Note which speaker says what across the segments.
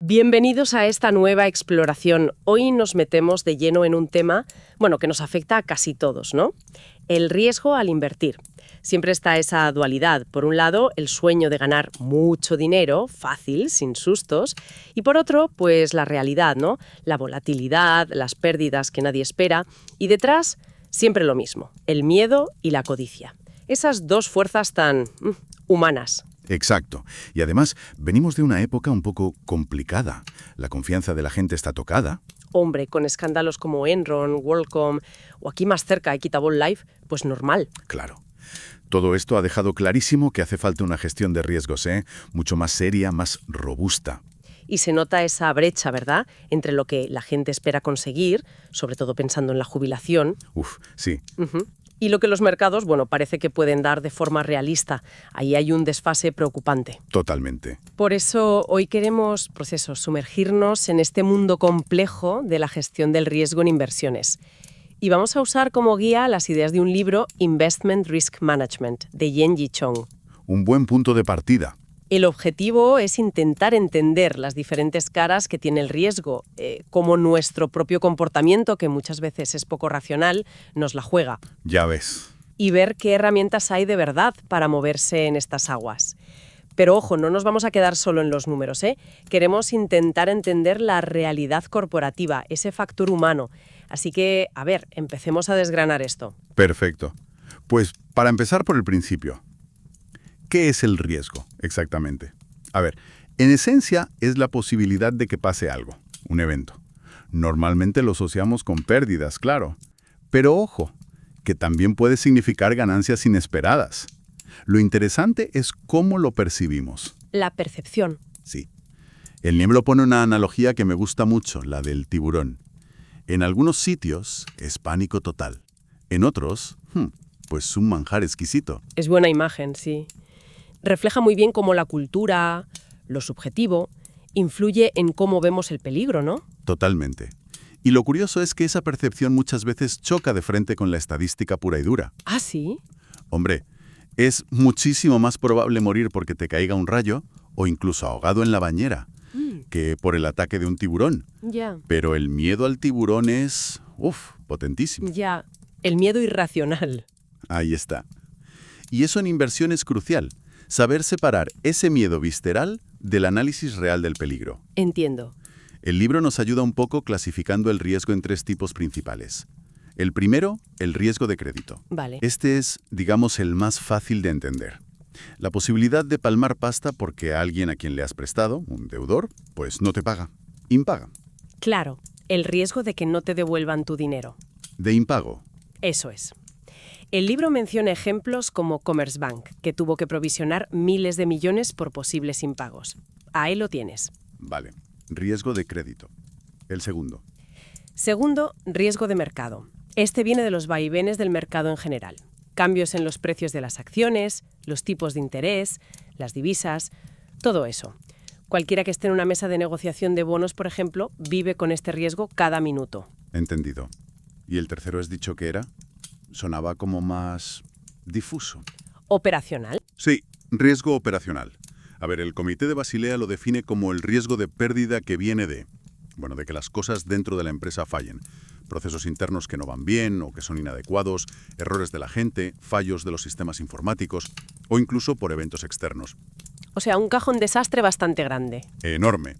Speaker 1: Bienvenidos a esta nueva exploración. Hoy nos metemos de lleno en un tema, que nos afecta a casi todos, ¿no? El riesgo al invertir. Siempre está esa dualidad. Por un lado, el sueño de ganar mucho dinero, fácil, sin sustos. Y por otro, pues la realidad, ¿no? La volatilidad, las pérdidas que nadie espera. Y detrás, siempre lo mismo, el miedo y la codicia. Esas dos fuerzas tan humanas.
Speaker 2: Exacto. Y además, venimos de una época un poco complicada. La confianza de la gente está tocada.
Speaker 1: Hombre, con escándalos como Enron, WorldCom o aquí más cerca Equitable Life, pues normal.
Speaker 2: Claro. Todo esto ha dejado clarísimo que hace falta una gestión de riesgos, mucho más seria, más robusta.
Speaker 1: Y se nota esa brecha, ¿verdad?, entre lo que la gente espera conseguir, sobre todo pensando en la jubilación.
Speaker 2: Sí.
Speaker 1: Y lo que los mercados, parece que pueden dar de forma realista. Ahí hay un desfase preocupante.
Speaker 2: Totalmente.
Speaker 1: Por eso hoy queremos, sumergirnos en este mundo complejo de la gestión del riesgo en inversiones. Y vamos a usar como guía las ideas de un libro, Investment Risk Management, de Yen-Yi Chong.
Speaker 2: Un buen punto de partida.
Speaker 1: El objetivo es intentar entender las diferentes caras que tiene el riesgo, cómo nuestro propio comportamiento, que muchas veces es poco racional, nos la juega.
Speaker 2: Ya ves.
Speaker 1: Y ver qué herramientas hay de verdad para moverse en estas aguas. Pero ojo, no nos vamos a quedar solo en los números, Queremos intentar entender la realidad corporativa, ese factor humano. Así que, empecemos a desgranar esto.
Speaker 2: Perfecto. Pues para empezar por el principio. ¿Qué es el riesgo, exactamente? En esencia es la posibilidad de que pase algo, un evento. Normalmente lo asociamos con pérdidas, claro. Pero ojo, que también puede significar ganancias inesperadas. Lo interesante es cómo lo percibimos.
Speaker 1: La percepción.
Speaker 2: Sí. El libro pone una analogía que me gusta mucho, la del tiburón. En algunos sitios es pánico total. En otros, pues un manjar exquisito.
Speaker 1: Es buena imagen, sí. Refleja muy bien cómo la cultura, lo subjetivo, influye en cómo vemos el peligro, ¿no?
Speaker 2: Totalmente. Y lo curioso es que esa percepción muchas veces choca de frente con la estadística pura y dura.
Speaker 1: ¿Ah, sí?
Speaker 2: Hombre, es muchísimo más probable morir porque te caiga un rayo o incluso ahogado en la bañera que por el ataque de un tiburón.
Speaker 1: Ya.
Speaker 2: Pero el miedo al tiburón es, potentísimo.
Speaker 1: Ya, el miedo irracional.
Speaker 2: Ahí está. Y eso en inversión es crucial. Saber separar ese miedo visceral del análisis real del peligro.
Speaker 1: Entiendo.
Speaker 2: El libro nos ayuda un poco clasificando el riesgo en 3 tipos principales. El primero, el riesgo de crédito.
Speaker 1: Vale.
Speaker 2: Este es, digamos, el más fácil de entender. La posibilidad de palmar pasta porque alguien a quien le has prestado, un deudor, pues no te paga. Impaga.
Speaker 1: Claro, el riesgo de que no te devuelvan tu dinero.
Speaker 2: De impago.
Speaker 1: Eso es. El libro menciona ejemplos como Commerzbank, que tuvo que provisionar miles de millones por posibles impagos. Ahí lo tienes.
Speaker 2: Vale. Riesgo de crédito. El segundo.
Speaker 1: Segundo, riesgo de mercado. Este viene de los vaivenes del mercado en general. Cambios en los precios de las acciones, los tipos de interés, las divisas, todo eso. Cualquiera que esté en una mesa de negociación de bonos, por ejemplo, vive con este riesgo cada minuto.
Speaker 2: Entendido. ¿Y el tercero has dicho que era? Sonaba como más difuso.
Speaker 1: ¿Operacional?
Speaker 2: Sí, riesgo operacional. El Comité de Basilea lo define como el riesgo de pérdida que viene de que las cosas dentro de la empresa fallen. Procesos internos que no van bien o que son inadecuados, errores de la gente, fallos de los sistemas informáticos o incluso por eventos externos.
Speaker 1: O sea, un cajón desastre bastante grande.
Speaker 2: Enorme.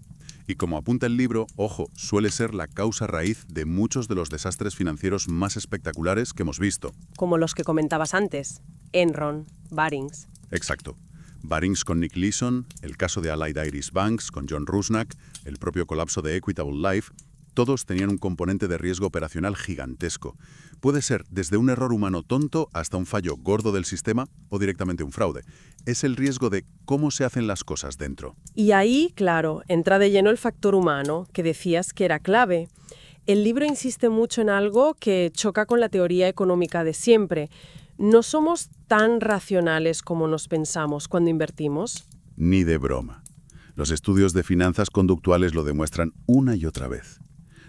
Speaker 2: Y como apunta el libro, suele ser la causa raíz de muchos de los desastres financieros más espectaculares que hemos visto.
Speaker 1: Como los que comentabas antes. Enron, Barings.
Speaker 2: Exacto. Barings con Nick Leeson, el caso de Allied Irish Banks con John Rusnak, el propio colapso de Equitable Life, todos tenían un componente de riesgo operacional gigantesco. Puede ser desde un error humano tonto hasta un fallo gordo del sistema o directamente un fraude. Es el riesgo de cómo se hacen las cosas dentro.
Speaker 1: Y ahí, claro, entra de lleno el factor humano, que decías que era clave. El libro insiste mucho en algo que choca con la teoría económica de siempre. ¿No somos tan racionales como nos pensamos cuando invertimos?
Speaker 2: Ni de broma. Los estudios de finanzas conductuales lo demuestran una y otra vez.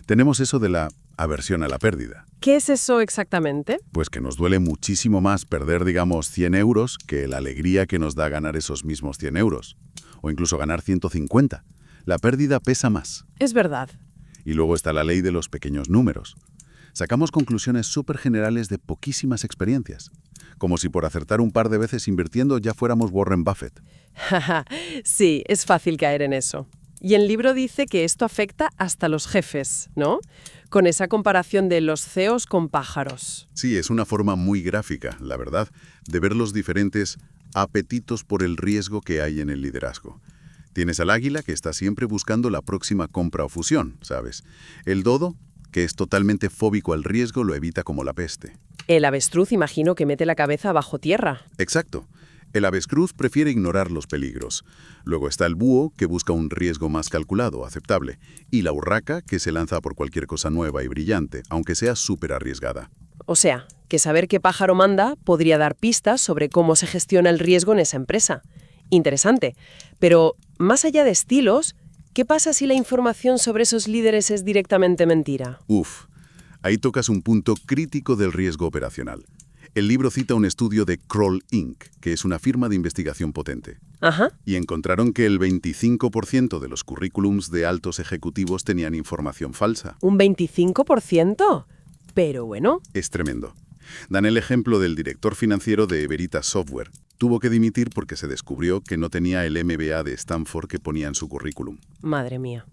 Speaker 2: Tenemos eso de la aversión a la pérdida.
Speaker 1: ¿Qué es eso exactamente?
Speaker 2: Pues que nos duele muchísimo más perder, 100 euros que la alegría que nos da ganar esos mismos 100 euros. O incluso ganar 150. La pérdida pesa más.
Speaker 1: Es verdad.
Speaker 2: Y luego está la ley de los pequeños números. Sacamos conclusiones súper generales de poquísimas experiencias. Como si por acertar un par de veces invirtiendo ya fuéramos Warren Buffett.
Speaker 1: Sí, es fácil caer en eso. Y el libro dice que esto afecta hasta los jefes, ¿no? Con esa comparación de los CEOs con pájaros.
Speaker 2: Sí, es una forma muy gráfica, la verdad, de ver los diferentes apetitos por el riesgo que hay en el liderazgo. Tienes al águila, que está siempre buscando la próxima compra o fusión, ¿sabes? El dodo, que es totalmente fóbico al riesgo, lo evita como la peste.
Speaker 1: El avestruz imagino que mete la cabeza bajo tierra.
Speaker 2: Exacto. El avestruz prefiere ignorar los peligros. Luego está el búho, que busca un riesgo más calculado, aceptable. Y la urraca, que se lanza por cualquier cosa nueva y brillante, aunque sea súper arriesgada.
Speaker 1: O sea, que saber qué pájaro manda podría dar pistas sobre cómo se gestiona el riesgo en esa empresa. Interesante. Pero, más allá de estilos, ¿qué pasa si la información sobre esos líderes es directamente mentira?
Speaker 2: Ahí tocas un punto crítico del riesgo operacional. El libro cita un estudio de Kroll Inc., que es una firma de investigación potente.
Speaker 1: Ajá.
Speaker 2: Y encontraron que el 25% de los currículums de altos ejecutivos tenían información falsa.
Speaker 1: ¿Un 25%? Pero bueno.
Speaker 2: Es tremendo. Dan el ejemplo del director financiero de Veritas Software. Tuvo que dimitir porque se descubrió que no tenía el MBA de Stanford que ponía en su currículum.
Speaker 1: Madre mía.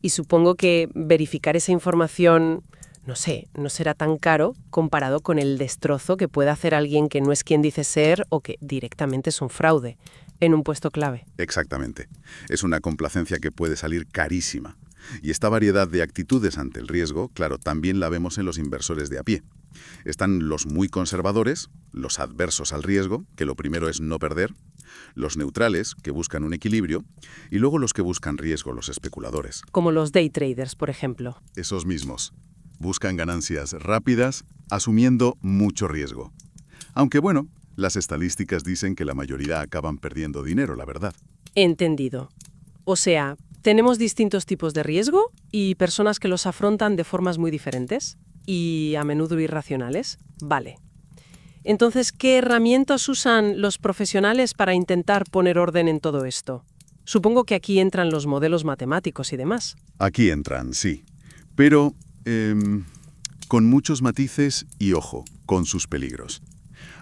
Speaker 1: Y supongo que verificar esa información, no sé, no será tan caro comparado con el destrozo que puede hacer alguien que no es quien dice ser o que directamente es un fraude en un puesto clave.
Speaker 2: Exactamente. Es una complacencia que puede salir carísima. Y esta variedad de actitudes ante el riesgo, claro, también la vemos en los inversores de a pie. Están los muy conservadores, los adversos al riesgo, que lo primero es no perder, los neutrales, que buscan un equilibrio, y luego los que buscan riesgo, los especuladores.
Speaker 1: Como los day traders, por ejemplo.
Speaker 2: Esos mismos. Buscan ganancias rápidas, asumiendo mucho riesgo. Aunque bueno, las estadísticas dicen que la mayoría acaban perdiendo dinero, la verdad.
Speaker 1: Entendido. O sea, tenemos distintos tipos de riesgo y personas que los afrontan de formas muy diferentes y a menudo irracionales. Vale. Entonces, ¿qué herramientas usan los profesionales para intentar poner orden en todo esto? Supongo que aquí entran los modelos matemáticos y demás.
Speaker 2: Aquí entran, sí. Pero con muchos matices y, ojo, con sus peligros.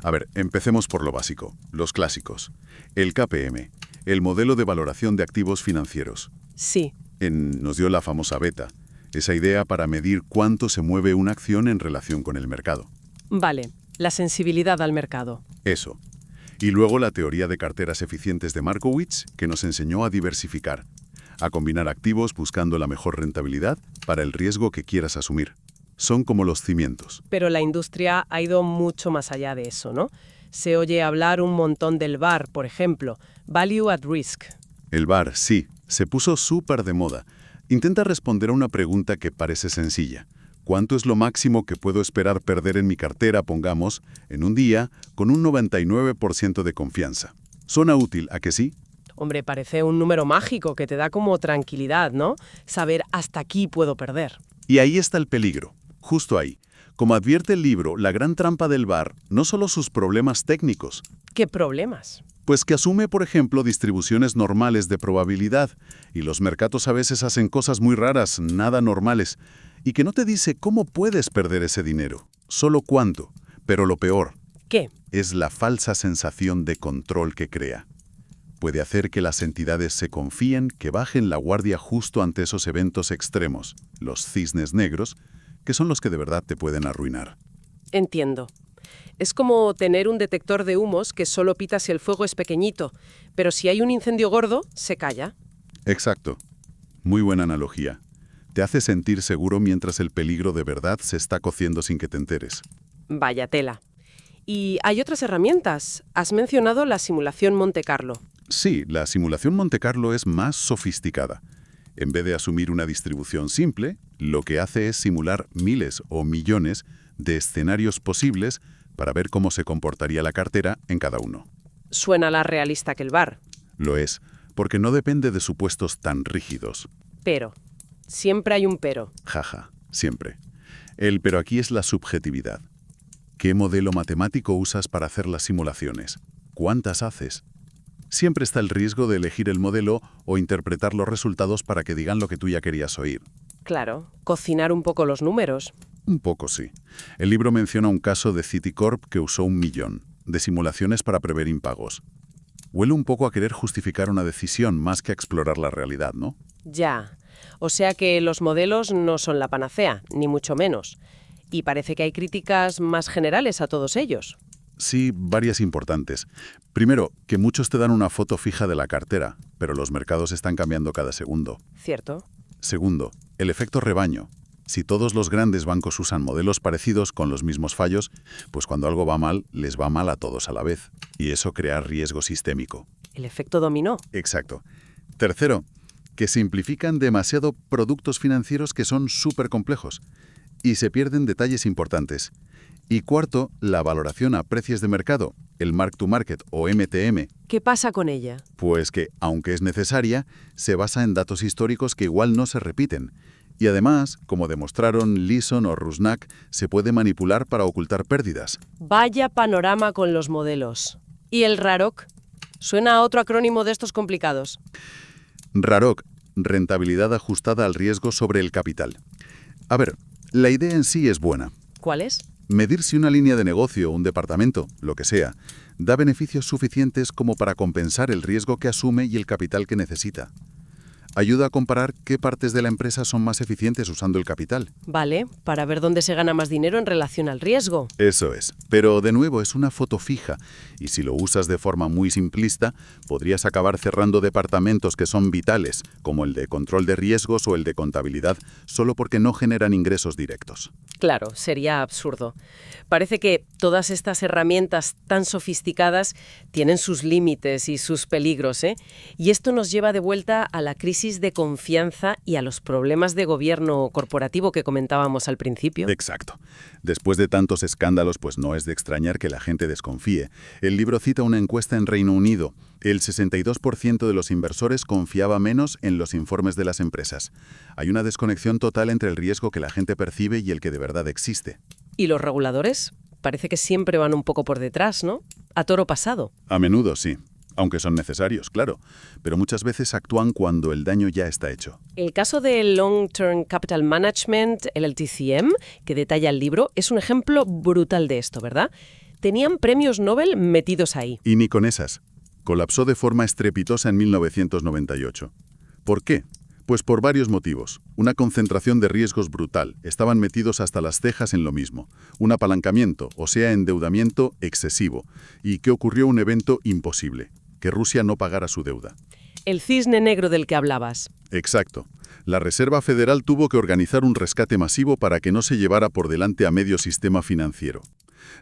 Speaker 2: A ver, empecemos por lo básico, los clásicos. El KPM, el modelo de valoración de activos financieros.
Speaker 1: Sí.
Speaker 2: Nos dio la famosa beta, esa idea para medir cuánto se mueve una acción en relación con el mercado.
Speaker 1: Vale, la sensibilidad al mercado.
Speaker 2: Eso. Y luego la teoría de carteras eficientes de Markowitz, que nos enseñó a diversificar, a combinar activos buscando la mejor rentabilidad para el riesgo que quieras asumir. Son como los cimientos.
Speaker 1: Pero la industria ha ido mucho más allá de eso, ¿no? Se oye hablar un montón del VAR, por ejemplo, Value at Risk.
Speaker 2: El VAR, sí, se puso súper de moda. Intenta responder a una pregunta que parece sencilla. ¿Cuánto es lo máximo que puedo esperar perder en mi cartera, pongamos, en un día, con un 99% de confianza? ¿Suena útil, a que sí?
Speaker 1: Hombre, parece un número mágico que te da como tranquilidad, ¿no? Saber hasta aquí puedo perder.
Speaker 2: Y ahí está el peligro, justo ahí. Como advierte el libro, la gran trampa del VAR, no solo sus problemas técnicos.
Speaker 1: ¿Qué problemas?
Speaker 2: Pues que asume, por ejemplo, distribuciones normales de probabilidad, y los mercados a veces hacen cosas muy raras, nada normales, y que no te dice cómo puedes perder ese dinero, solo cuánto. Pero lo peor,
Speaker 1: ¿qué?
Speaker 2: Es la falsa sensación de control que crea. Puede hacer que las entidades se confíen, que bajen la guardia justo ante esos eventos extremos, los cisnes negros, que son los que de verdad te pueden arruinar.
Speaker 1: Entiendo. Es como tener un detector de humos que solo pita si el fuego es pequeñito, pero si hay un incendio gordo, se calla.
Speaker 2: Exacto. Muy buena analogía. Te hace sentir seguro mientras el peligro de verdad se está cociendo sin que te enteres.
Speaker 1: Vaya tela. Y hay otras herramientas. Has mencionado la simulación Monte Carlo.
Speaker 2: Sí, la simulación Monte Carlo es más sofisticada. En vez de asumir una distribución simple, lo que hace es simular miles o millones de escenarios posibles para ver cómo se comportaría la cartera en cada uno.
Speaker 1: Suena más realista que el VAR.
Speaker 2: Lo es, porque no depende de supuestos tan rígidos.
Speaker 1: Pero. Siempre hay un pero.
Speaker 2: Jaja, siempre. El pero aquí es la subjetividad. ¿Qué modelo matemático usas para hacer las simulaciones? ¿Cuántas haces? Siempre está el riesgo de elegir el modelo o interpretar los resultados para que digan lo que tú ya querías oír.
Speaker 1: Claro, cocinar un poco los números.
Speaker 2: Un poco sí. El libro menciona un caso de Citicorp que usó 1 millón de simulaciones para prever impagos. Huele un poco a querer justificar una decisión más que a explorar la realidad, ¿no?
Speaker 1: Ya. O sea que los modelos no son la panacea, ni mucho menos. Y parece que hay críticas más generales a todos ellos.
Speaker 2: Sí, varias importantes. Primero, que muchos te dan una foto fija de la cartera, pero los mercados están cambiando cada segundo.
Speaker 1: Cierto.
Speaker 2: Segundo, el efecto rebaño. Si todos los grandes bancos usan modelos parecidos con los mismos fallos, pues cuando algo va mal, les va mal a todos a la vez. Y eso crea riesgo sistémico.
Speaker 1: El efecto dominó.
Speaker 2: Exacto. Tercero, que simplifican demasiado productos financieros que son súper complejos y se pierden detalles importantes. Y cuarto, la valoración a precios de mercado, el mark to market o MTM,
Speaker 1: ¿Qué pasa con ella?
Speaker 2: pues que, aunque es necesaria, se basa en datos históricos que igual no se repiten. Y además, como demostraron Leeson o Rusnak, se puede manipular para ocultar pérdidas.
Speaker 1: Vaya panorama con los modelos. ¿Y el RAROC? Suena a otro acrónimo de estos complicados.
Speaker 2: RAROC, rentabilidad ajustada al riesgo sobre el capital. A ver, la idea en sí es buena.
Speaker 1: ¿Cuál es?
Speaker 2: Medir si una línea de negocio, un departamento, lo que sea, da beneficios suficientes como para compensar el riesgo que asume y el capital que necesita. Ayuda a comparar qué partes de la empresa son más eficientes usando el capital.
Speaker 1: Vale, para ver dónde se gana más dinero en relación al riesgo.
Speaker 2: Eso es. Pero, de nuevo, es una foto fija, y si lo usas de forma muy simplista, podrías acabar cerrando departamentos que son vitales, como el de control de riesgos o el de contabilidad, solo porque no generan ingresos directos.
Speaker 1: Claro, sería absurdo. Parece que todas estas herramientas tan sofisticadas tienen sus límites y sus peligros, ¿eh? Y esto nos lleva de vuelta a la crisis de confianza y a los problemas de gobierno corporativo que comentábamos al principio.
Speaker 2: Exacto. Después de tantos escándalos, pues no es de extrañar que la gente desconfíe. El libro cita una encuesta en Reino Unido. El 62% de los inversores confiaba menos en los informes de las empresas. Hay una desconexión total entre el riesgo que la gente percibe y el que de verdad existe.
Speaker 1: ¿Y los reguladores? Parece que siempre van un poco por detrás, ¿no? A toro pasado.
Speaker 2: A menudo, sí. Aunque son necesarios, claro. Pero muchas veces actúan cuando el daño ya está hecho.
Speaker 1: El caso del Long Term Capital Management, el LTCM, que detalla el libro, es un ejemplo brutal de esto, ¿verdad? Tenían premios Nobel metidos ahí.
Speaker 2: Y ni con esas. Colapsó de forma estrepitosa en 1998. ¿Por qué? Pues por varios motivos. Una concentración de riesgos brutal. Estaban metidos hasta las cejas en lo mismo. Un apalancamiento, o sea, endeudamiento excesivo. Y que ocurrió un evento imposible. Que Rusia no pagara su deuda.
Speaker 1: El cisne negro del que hablabas.
Speaker 2: Exacto. La Reserva Federal tuvo que organizar un rescate masivo para que no se llevara por delante a medio sistema financiero.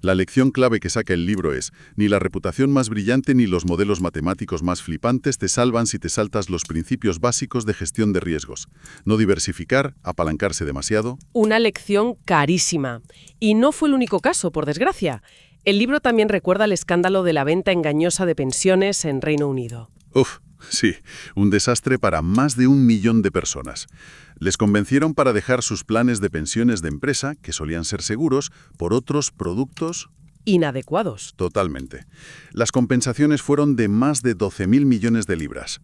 Speaker 2: La lección clave que saca el libro es, ni la reputación más brillante ni los modelos matemáticos más flipantes te salvan si te saltas los principios básicos de gestión de riesgos. No diversificar, apalancarse demasiado.
Speaker 1: Una lección carísima. Y no fue el único caso, por desgracia. El libro también recuerda el escándalo de la venta engañosa de pensiones en Reino Unido.
Speaker 2: Uf, sí, un desastre para más de 1 millón de personas. Les convencieron para dejar sus planes de pensiones de empresa, que solían ser seguros, por otros productos
Speaker 1: Inadecuados.
Speaker 2: totalmente. Las compensaciones fueron de más de 12.000 millones de libras.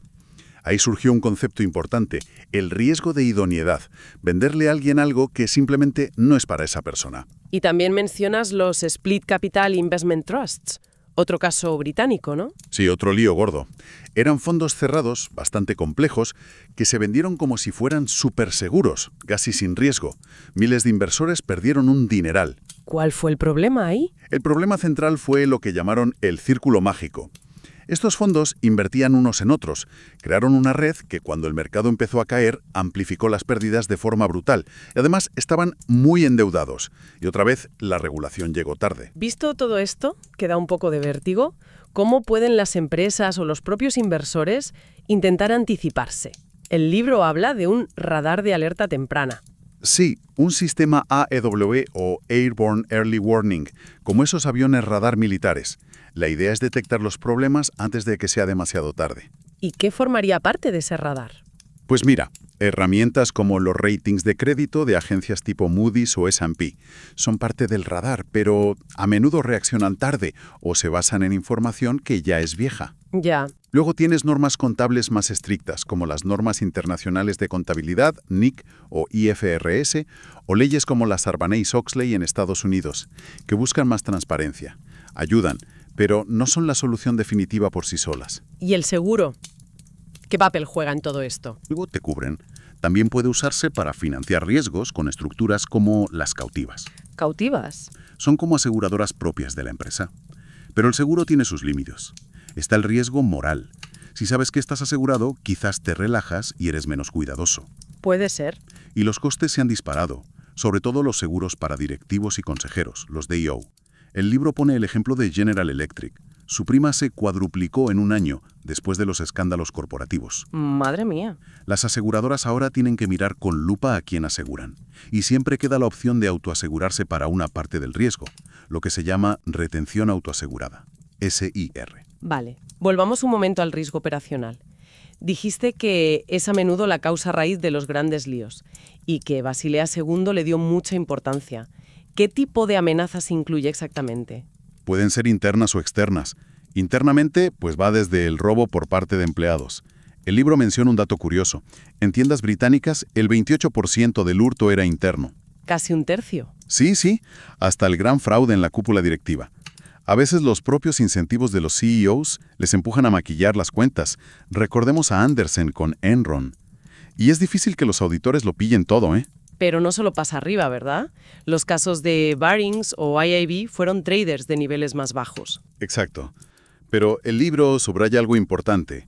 Speaker 2: Ahí surgió un concepto importante, el riesgo de idoneidad, venderle a alguien algo que simplemente no es para esa persona.
Speaker 1: Y también mencionas los Split Capital Investment Trusts. Otro caso británico, ¿no?
Speaker 2: Sí, otro lío gordo. Eran fondos cerrados, bastante complejos, que se vendieron como si fueran súper seguros, casi sin riesgo. Miles de inversores perdieron un dineral.
Speaker 1: ¿Cuál fue el problema ahí?
Speaker 2: El problema central fue lo que llamaron el círculo mágico. Estos fondos invertían unos en otros, crearon una red que cuando el mercado empezó a caer amplificó las pérdidas de forma brutal y además estaban muy endeudados. Y otra vez la regulación llegó tarde.
Speaker 1: Visto todo esto, que da un poco de vértigo, ¿cómo pueden las empresas o los propios inversores intentar anticiparse? El libro habla de un radar de alerta temprana.
Speaker 2: Sí, un sistema AEW o Airborne Early Warning, como esos aviones radar militares. La idea es detectar los problemas antes de que sea demasiado tarde.
Speaker 1: ¿Y qué formaría parte de ese radar?
Speaker 2: Pues mira, Herramientas como los ratings de crédito de agencias tipo Moody's o S&P son parte del radar, pero a menudo reaccionan tarde o se basan en información que ya es vieja.
Speaker 1: Ya.
Speaker 2: Luego tienes normas contables más estrictas, como las normas internacionales de contabilidad, NIC o IFRS, o leyes como la Sarbanes-Oxley en Estados Unidos, que buscan más transparencia. Ayudan, pero no son la solución definitiva por sí solas.
Speaker 1: ¿Y el seguro? ¿Qué papel juega en todo esto?
Speaker 2: Luego te cubren. También puede usarse para financiar riesgos con estructuras como las cautivas.
Speaker 1: ¿Cautivas?
Speaker 2: Son como aseguradoras propias de la empresa. Pero el seguro tiene sus límites. Está el riesgo moral. Si sabes que estás asegurado, quizás te relajas y eres menos cuidadoso.
Speaker 1: Puede ser.
Speaker 2: Y los costes se han disparado, sobre todo los seguros para directivos y consejeros, los DIO. El libro pone el ejemplo de General Electric. Su prima se cuadruplicó en un año después de los escándalos corporativos.
Speaker 1: Madre mía.
Speaker 2: Las aseguradoras ahora tienen que mirar con lupa a quién aseguran. Y siempre queda la opción de autoasegurarse para una parte del riesgo, lo que se llama retención autoasegurada, SIR.
Speaker 1: Vale. Volvamos un momento al riesgo operacional. Dijiste que es a menudo la causa raíz de los grandes líos y que Basilea II le dio mucha importancia. ¿Qué tipo de amenazas incluye exactamente?
Speaker 2: Pueden ser internas o externas. Internamente, pues va desde el robo por parte de empleados. El libro menciona un dato curioso. En tiendas británicas, el 28% del hurto era interno.
Speaker 1: Casi un tercio.
Speaker 2: Sí, hasta el gran fraude en la cúpula directiva. A veces los propios incentivos de los CEOs les empujan a maquillar las cuentas. Recordemos a Andersen con Enron. Y es difícil que los auditores lo pillen todo, ¿eh?
Speaker 1: Pero no solo pasa arriba, ¿verdad? Los casos de Barings o IIB fueron traders de niveles más bajos.
Speaker 2: Exacto. Pero el libro subraya algo importante.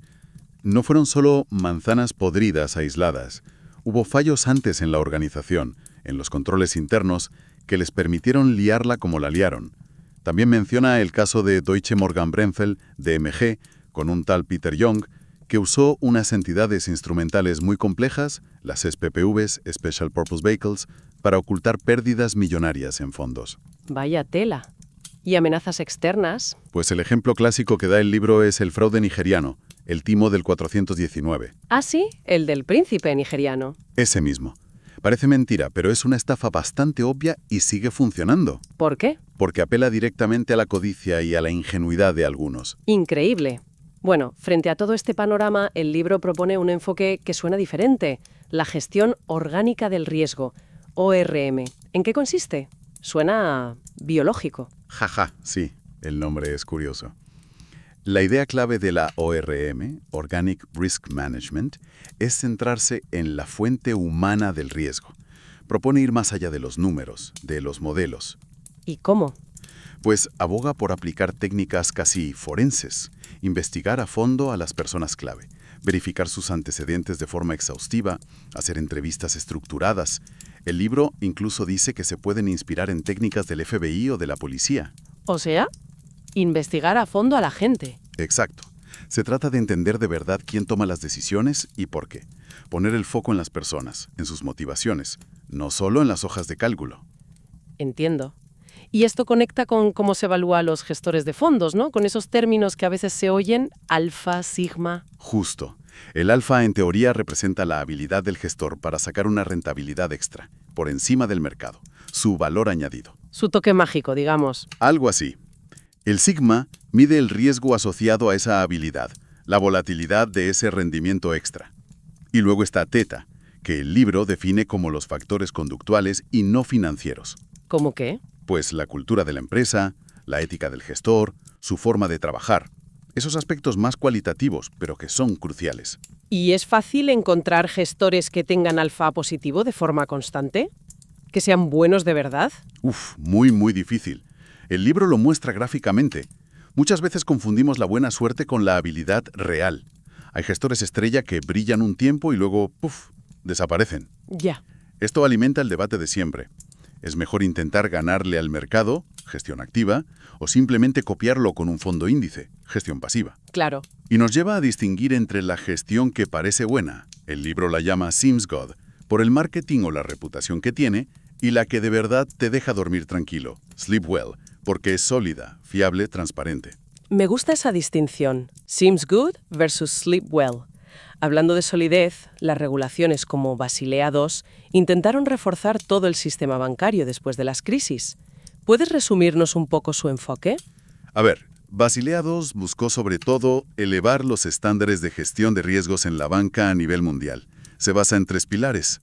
Speaker 2: No fueron solo manzanas podridas aisladas. Hubo fallos antes en la organización, en los controles internos, que les permitieron liarla como la liaron. También menciona el caso de Deutsche Morgan Brenfeld, DMG, con un tal Peter Young, que usó unas entidades instrumentales muy complejas, las SPPVs, Special Purpose Vehicles, para ocultar pérdidas millonarias en fondos.
Speaker 1: Vaya tela. ¿Y amenazas externas?
Speaker 2: Pues el ejemplo clásico que da el libro es el fraude nigeriano, el timo del 419.
Speaker 1: Ah, sí, el del príncipe nigeriano.
Speaker 2: Ese mismo. Parece mentira, pero es una estafa bastante obvia y sigue funcionando.
Speaker 1: ¿Por qué?
Speaker 2: Porque apela directamente a la codicia y a la ingenuidad de algunos.
Speaker 1: Increíble. Bueno, frente a todo este panorama, el libro propone un enfoque que suena diferente, la gestión orgánica del riesgo, ORM. ¿En qué consiste? Suena biológico.
Speaker 2: Jaja, sí, el nombre es curioso. La idea clave de la ORM, Organic Risk Management, es centrarse en la fuente humana del riesgo. Propone ir más allá de los números, de los modelos.
Speaker 1: ¿Y cómo?
Speaker 2: Pues aboga por aplicar técnicas casi forenses, investigar a fondo a las personas clave, verificar sus antecedentes de forma exhaustiva, hacer entrevistas estructuradas. El libro incluso dice que se pueden inspirar en técnicas del FBI o de la policía.
Speaker 1: O sea, investigar a fondo a la gente.
Speaker 2: Exacto. Se trata de entender de verdad quién toma las decisiones y por qué. Poner el foco en las personas, en sus motivaciones, no solo en las hojas de cálculo.
Speaker 1: Entiendo. Y esto conecta con cómo se evalúa a los gestores de fondos, ¿no? Con esos términos que a veces se oyen, alfa, sigma.
Speaker 2: Justo. El alfa en teoría representa la habilidad del gestor para sacar una rentabilidad extra, por encima del mercado, su valor añadido.
Speaker 1: Su toque mágico, digamos.
Speaker 2: Algo así. El sigma mide el riesgo asociado a esa habilidad, la volatilidad de ese rendimiento extra. Y luego está teta, que el libro define como los factores conductuales y no financieros.
Speaker 1: ¿Cómo qué?
Speaker 2: Pues la cultura de la empresa, la ética del gestor, su forma de trabajar. Esos aspectos más cualitativos, pero que son cruciales.
Speaker 1: ¿Y es fácil encontrar gestores que tengan alfa positivo de forma constante? ¿Que sean buenos de verdad?
Speaker 2: Muy difícil. El libro lo muestra gráficamente. Muchas veces confundimos la buena suerte con la habilidad real. Hay gestores estrella que brillan un tiempo y luego, desaparecen.
Speaker 1: Ya.
Speaker 2: Esto alimenta el debate de siempre. ¿Es mejor intentar ganarle al mercado, gestión activa, o simplemente copiarlo con un fondo índice, gestión pasiva?
Speaker 1: Claro.
Speaker 2: Y nos lleva a distinguir entre la gestión que parece buena, el libro la llama Seems Good, por el marketing o la reputación que tiene, y la que de verdad te deja dormir tranquilo, Sleep Well, porque es sólida, fiable, transparente.
Speaker 1: Me gusta esa distinción, seems good versus sleep well. Hablando de solidez, las regulaciones como Basilea II intentaron reforzar todo el sistema bancario después de las crisis. ¿Puedes resumirnos un poco su enfoque?
Speaker 2: A ver, Basilea II buscó sobre todo elevar los estándares de gestión de riesgos en la banca a nivel mundial. Se basa en 3 pilares.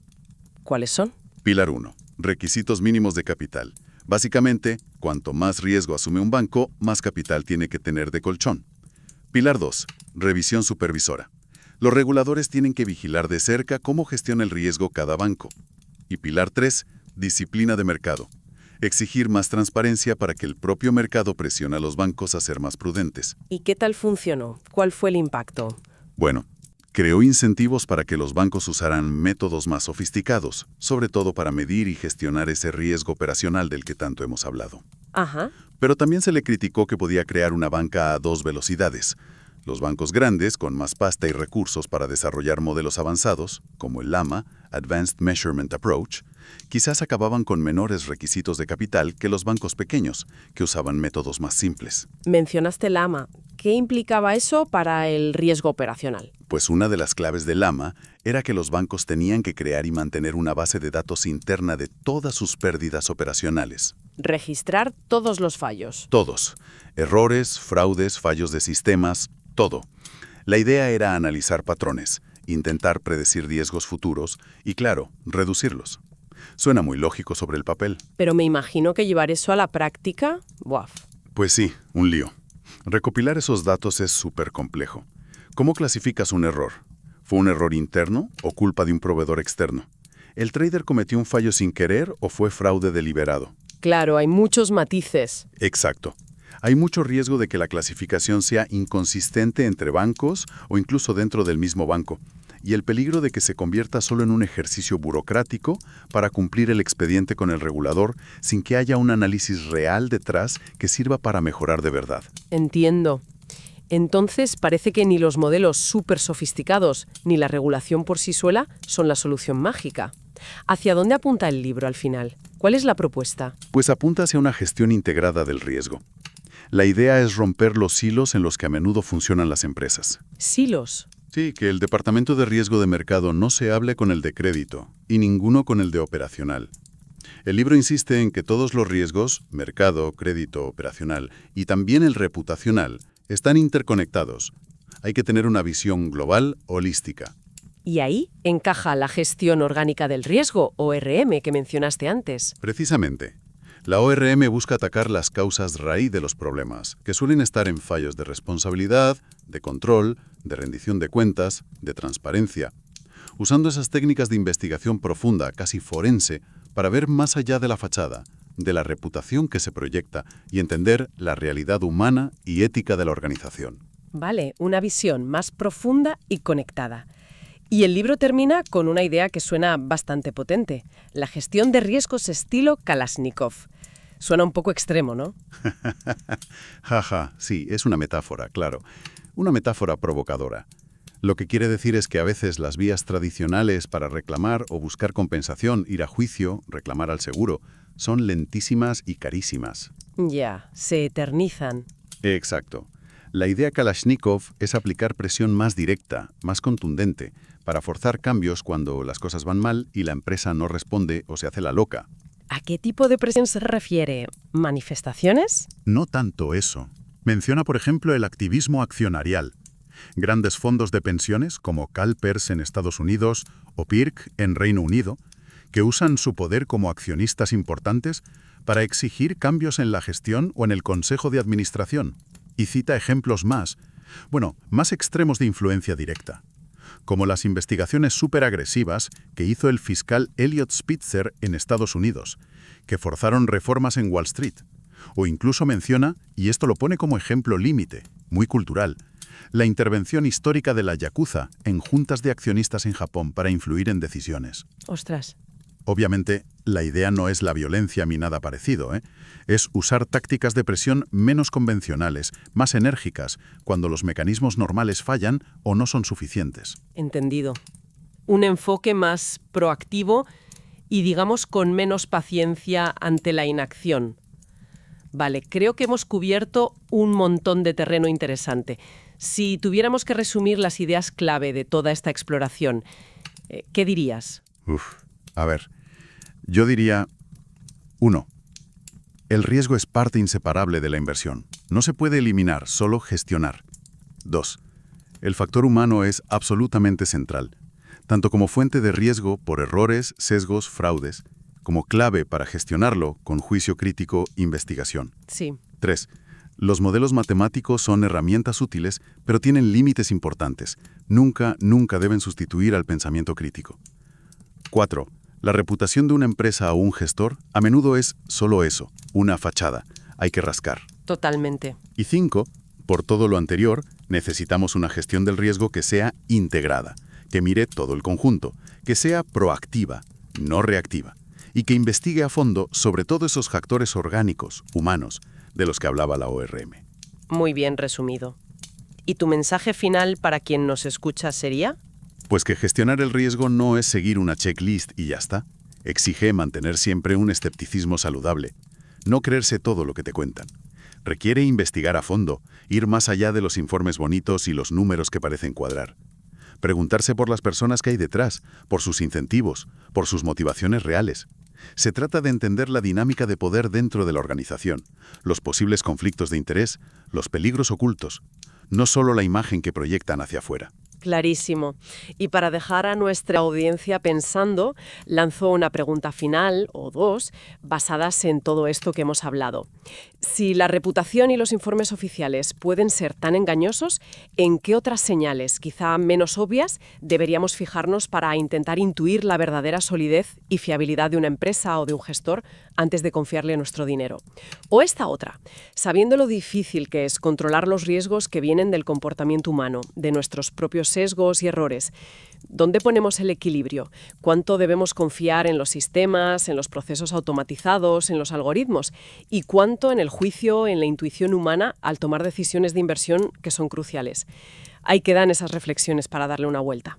Speaker 1: ¿Cuáles son?
Speaker 2: Pilar 1. Requisitos mínimos de capital. Básicamente, cuanto más riesgo asume un banco, más capital tiene que tener de colchón. Pilar 2. Revisión supervisora. Los reguladores tienen que vigilar de cerca cómo gestiona el riesgo cada banco. Y pilar 3. Disciplina de mercado. Exigir más transparencia para que el propio mercado presione a los bancos a ser más prudentes.
Speaker 1: ¿Y qué tal funcionó? ¿Cuál fue el impacto?
Speaker 2: Bueno, creó incentivos para que los bancos usaran métodos más sofisticados, sobre todo para medir y gestionar ese riesgo operacional del que tanto hemos hablado.
Speaker 1: Ajá.
Speaker 2: Pero también se le criticó que podía crear una banca a 2 velocidades. Los bancos grandes, con más pasta y recursos para desarrollar modelos avanzados, como el LAMA, Advanced Measurement Approach, quizás acababan con menores requisitos de capital que los bancos pequeños, que usaban métodos más simples.
Speaker 1: Mencionaste LAMA. ¿Qué implicaba eso para el riesgo operacional?
Speaker 2: Pues una de las claves del LAMA era que los bancos tenían que crear y mantener una base de datos interna de todas sus pérdidas operacionales.
Speaker 1: Registrar todos los fallos.
Speaker 2: Todos. Errores, fraudes, fallos de sistemas, todo. La idea era analizar patrones, intentar predecir riesgos futuros y, claro, reducirlos. Suena muy lógico sobre el papel.
Speaker 1: Pero me imagino que llevar eso a la práctica, ¡buaf!
Speaker 2: Pues sí, un lío. Recopilar esos datos es súper complejo. ¿Cómo clasificas un error? ¿Fue un error interno o culpa de un proveedor externo? ¿El trader cometió un fallo sin querer o fue fraude deliberado?
Speaker 1: Claro, hay muchos matices.
Speaker 2: Exacto. Hay mucho riesgo de que la clasificación sea inconsistente entre bancos o incluso dentro del mismo banco, y el peligro de que se convierta solo en un ejercicio burocrático para cumplir el expediente con el regulador sin que haya un análisis real detrás que sirva para mejorar de verdad.
Speaker 1: Entiendo. Entonces parece que ni los modelos súper sofisticados ni la regulación por sí sola son la solución mágica. ¿Hacia dónde apunta el libro al final? ¿Cuál es la propuesta?
Speaker 2: Pues apunta hacia una gestión integrada del riesgo. La idea es romper los hilos en los que a menudo funcionan las empresas.
Speaker 1: Silos.
Speaker 2: Sí, que el departamento de riesgo de mercado no se hable con el de crédito y ninguno con el de operacional. El libro insiste en que todos los riesgos, mercado, crédito, operacional y también el reputacional, están interconectados. Hay que tener una visión global, holística.
Speaker 1: Y ahí encaja la gestión orgánica del riesgo, ORM, que mencionaste antes.
Speaker 2: Precisamente. La ORM busca atacar las causas raíz de los problemas, que suelen estar en fallos de responsabilidad, de control, de rendición de cuentas, de transparencia. Usando esas técnicas de investigación profunda, casi forense, para ver más allá de la fachada, de la reputación que se proyecta y entender la realidad humana y ética de la organización.
Speaker 1: Vale, una visión más profunda y conectada. Y el libro termina con una idea que suena bastante potente, la gestión de riesgos estilo Kalashnikov. Suena un poco extremo, ¿no?
Speaker 2: Jaja, sí, es una metáfora, claro. Una metáfora provocadora. Lo que quiere decir es que a veces las vías tradicionales para reclamar o buscar compensación, ir a juicio, reclamar al seguro, son lentísimas y carísimas.
Speaker 1: Ya, se eternizan.
Speaker 2: Exacto. La idea Kalashnikov es aplicar presión más directa, más contundente, para forzar cambios cuando las cosas van mal y la empresa no responde o se hace la loca.
Speaker 1: ¿A qué tipo de presión se refiere? ¿Manifestaciones?
Speaker 3: No tanto eso. Menciona, por ejemplo, el activismo accionarial. Grandes fondos de pensiones, como CalPERS en Estados Unidos o PIRC en Reino Unido, que usan su poder como accionistas importantes para exigir cambios en la gestión o en el consejo de administración. Y cita ejemplos más extremos de influencia directa, como las investigaciones superagresivas que hizo el fiscal Elliot Spitzer en Estados Unidos, que forzaron reformas en Wall Street. O incluso menciona, y esto lo pone como ejemplo límite, muy cultural, la intervención histórica de la Yakuza en juntas de accionistas en Japón para influir en decisiones.
Speaker 1: Ostras.
Speaker 3: Obviamente, la idea no es la violencia ni nada parecido, ¿eh? Es usar tácticas de presión menos convencionales, más enérgicas, cuando los mecanismos normales fallan o no son suficientes.
Speaker 1: Entendido. Un enfoque más proactivo y, digamos, con menos paciencia ante la inacción. Vale, creo que hemos cubierto un montón de terreno interesante. Si tuviéramos que resumir las ideas clave de toda esta exploración, ¿qué dirías?
Speaker 3: A ver, yo diría 1. El riesgo es parte inseparable de la inversión. No se puede eliminar, solo gestionar. 2. El factor humano es absolutamente central, tanto como fuente de riesgo por errores, sesgos, fraudes, como clave para gestionarlo con juicio crítico, investigación.
Speaker 1: Sí.
Speaker 3: 3. Los modelos matemáticos son herramientas útiles, pero tienen límites importantes. Nunca deben sustituir al pensamiento crítico. 4. La reputación de una empresa o un gestor a menudo es solo eso, una fachada. Hay que rascar.
Speaker 1: Totalmente.
Speaker 3: Y 5. Por todo lo anterior, necesitamos una gestión del riesgo que sea integrada, que mire todo el conjunto, que sea proactiva, no reactiva, y que investigue a fondo sobre todos esos factores orgánicos, humanos, de los que hablaba la ORM.
Speaker 1: Muy bien resumido. ¿Y tu mensaje final para quien nos escucha sería?
Speaker 3: Pues que gestionar el riesgo no es seguir una checklist y ya está. Exige mantener siempre un escepticismo saludable. No creerse todo lo que te cuentan. Requiere investigar a fondo, ir más allá de los informes bonitos y los números que parecen cuadrar. Preguntarse por las personas que hay detrás, por sus incentivos, por sus motivaciones reales. Se trata de entender la dinámica de poder dentro de la organización, los posibles conflictos de interés, los peligros ocultos, no solo la imagen que proyectan hacia afuera.
Speaker 1: Clarísimo. Y para dejar a nuestra audiencia pensando, lanzo una pregunta final, o dos, basadas en todo esto que hemos hablado. Si la reputación y los informes oficiales pueden ser tan engañosos, ¿en qué otras señales, quizá menos obvias, deberíamos fijarnos para intentar intuir la verdadera solidez y fiabilidad de una empresa o de un gestor antes de confiarle nuestro dinero? O esta otra, sabiendo lo difícil que es controlar los riesgos que vienen del comportamiento humano, de nuestros propios sesgos y errores, ¿dónde ponemos el equilibrio? ¿Cuánto debemos confiar en los sistemas, en los procesos automatizados, en los algoritmos? ¿Y cuánto en el juicio, en la intuición humana al tomar decisiones de inversión que son cruciales? Ahí quedan esas reflexiones para darle una vuelta.